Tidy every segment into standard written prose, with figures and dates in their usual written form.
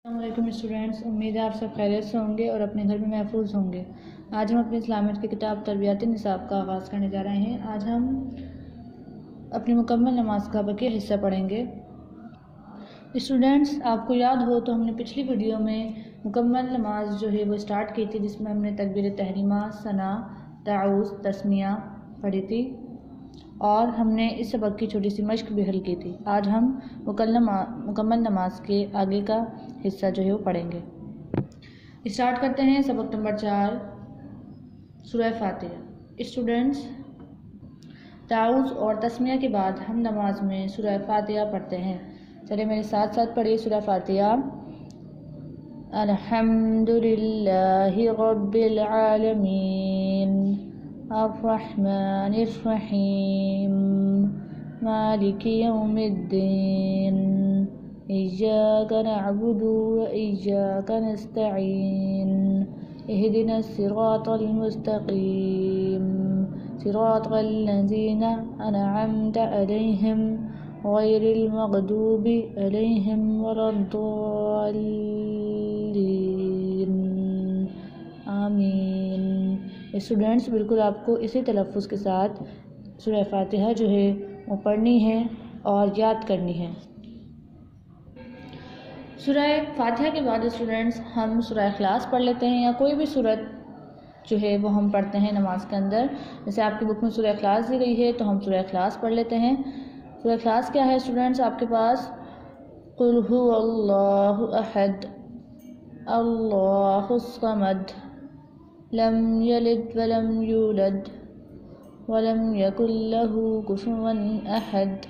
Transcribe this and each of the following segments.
अस्सलामुअलैकुम स्टूडेंट्स, उम्मीद है आप सब खैरियत से होंगे और अपने घर में महफूज होंगे। आज हम अपनी इस्लामियत की किताब तरबियाती निसाब का आगाज़ करने जा रहे हैं। आज हम अपनी मुकम्मल नमाज का बकिया हिस्सा पढ़ेंगे। स्टूडेंट्स, आपको याद हो तो हमने पिछली वीडियो में मुकम्मल नमाज जो है वो स्टार्ट की थी, जिसमें हमने तकबीर तहरीमा, सना, ताउज़, तस्मिया पढ़ी थी और हमने इस सबक की छोटी सी मश्क भी हल की थी। आज हम मुकम्मल नमाज के आगे का हिस्सा जो है वो पढ़ेंगे। स्टार्ट करते हैं सबक नंबर 4, सूरह फातिहा। स्टूडेंट्स, ताउज़ और तस्मिया के बाद हम नमाज में सूरह फातिहा पढ़ते हैं। चलिए मेरे साथ साथ पढ़िए सूरह फातिहा। अल्हम्दुलिल्लाहि रब्बिल आलमीन अर्रहमानिर रहीम मालिकि यौमिद्दीन इय्याका नअबुदु व इय्याका नस्तईन इहदिनस सिरातल मुस्तकीम सिरातल लज़ीना अनअमता अलैहिम गैरिल मग़दूबि अलैहिम वलद्दाल्लीन आमीन। स्टूडेंट्स, बिल्कुल आपको इसी तलफ़्फ़ुज़ के साथ सूरह फातिहा जो है वो पढ़नी है और याद करनी है। सूरह फातिहा के बाद स्टूडेंट्स हम सूरह इखलास पढ़ लेते हैं, या कोई भी सूरत जो है वो हम पढ़ते हैं नमाज के अंदर। जैसे आपकी बुक में सूरह इखलास दी गई है तो हम सूरह इखलास पढ़ लेते हैं। सूरह इखलास क्या है स्टूडेंट्स? आपके पास कुल हुवल्लाहु अहद अल्लाहुस समद लम यलिद वलम यूलद वलम यकुल लहू कुफुवन अहद।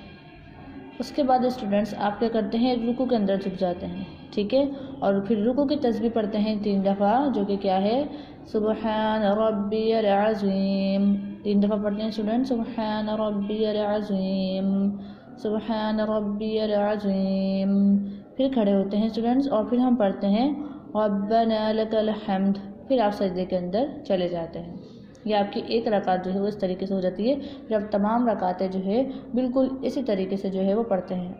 उसके बाद स्टूडेंट्स आप क्या करते हैं, रुकू के अंदर झुक जाते हैं, ठीक है, और फिर रुकू की तस्बीह पढ़ते हैं 3 दफ़ा, जो कि क्या है, सुबहान रब्बियल अज़ीम। 3 दफ़ा पढ़ते हैं स्टूडेंट्स, सुबहान रब्बियल अज़ीम, सुबहान रब्बियल अज़ीम। फिर खड़े होते हैं स्टूडेंट्स और फिर हम पढ़ते हैं रब्बना लकल हम्द। फिर आप सजदे के अंदर चले जाते हैं। ये आपकी एक रकात जो है वो इस तरीके से हो जाती है। फिर आप तमाम रकातें जो है बिल्कुल इसी तरीके से जो है वो पढ़ते हैं।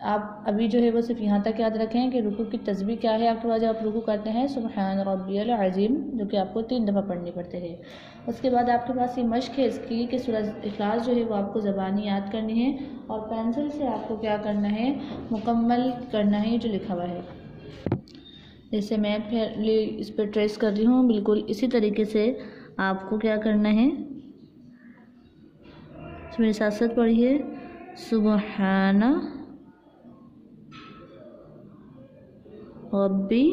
आप अभी जो है वो सिर्फ यहाँ तक याद रखें कि रुकू की तस्बीह क्या है आपके पास। जब आप रुकू करते हैं सुबहान रब्बियल अज़ीम, जो कि आपको 3 दफ़ा पढ़नी पड़ती है। उसके बाद आपके पास ये मश्क है इसकी कि सूरह इखलास जो है वो आपको ज़बानी याद करनी है और पेंसिल से आपको क्या करना है, मुकम्मल करना है जो लिखा हुआ है। जैसे मैं फिर इस पर ट्रेस कर रही हूँ, बिल्कुल इसी तरीके से आपको क्या करना है, मेरे साथ साथ पढ़िए सुबहाना रब्बी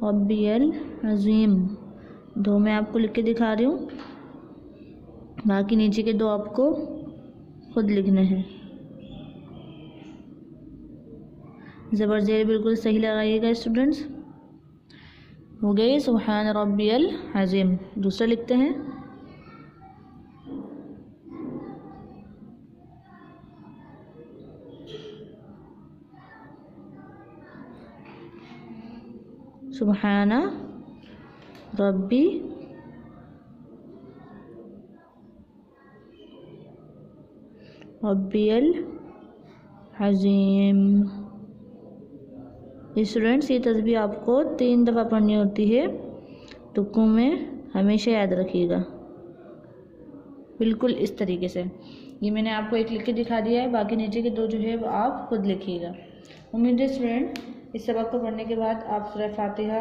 रब्बियल अज़ीम। 2 मैं आपको लिख के दिखा रही हूँ, बाकी नीचे के 2 आपको खुद लिखने हैं। ज़बर ज़ेर बिल्कुल सही लगाइएगा स्टूडेंट्स। हो गई सुबहान रब्बियल अज़ीम। दूसरा लिखते हैं सुबहाना रब्बी रब्बियल अज़ीम। स्टूडेंट्स, ये तस्बीह आपको 3 दफ़ा पढ़नी होती है। रुकू में हमेशा याद रखिएगा, बिल्कुल इस तरीके से। ये मैंने आपको एक लिख के दिखा दिया है, बाकी नीचे के 2 जो है वो आप खुद लिखिएगा। उम्मीद है स्टूडेंट इस सबक को पढ़ने के बाद आप सूरह फातिहा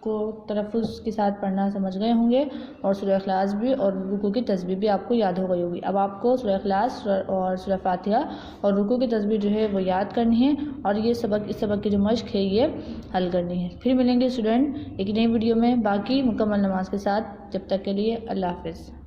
को तलफ़्फ़ुज़ के साथ पढ़ना समझ गए होंगे और सूरह इखलास भी और रुकू की तस्बीह भी आपको याद हो गई होगी। अब आपको सूरह इखलास और सूरह फातिहा और रुकू की तस्बीह जो है वो याद करनी है और इस सबक की जो मश्क है ये हल करनी है। फिर मिलेंगे स्टूडेंट एक नई वीडियो में बाकी मुकम्मल नमाज के साथ। जब तक के लिए अल्लाह हाफ़िज़।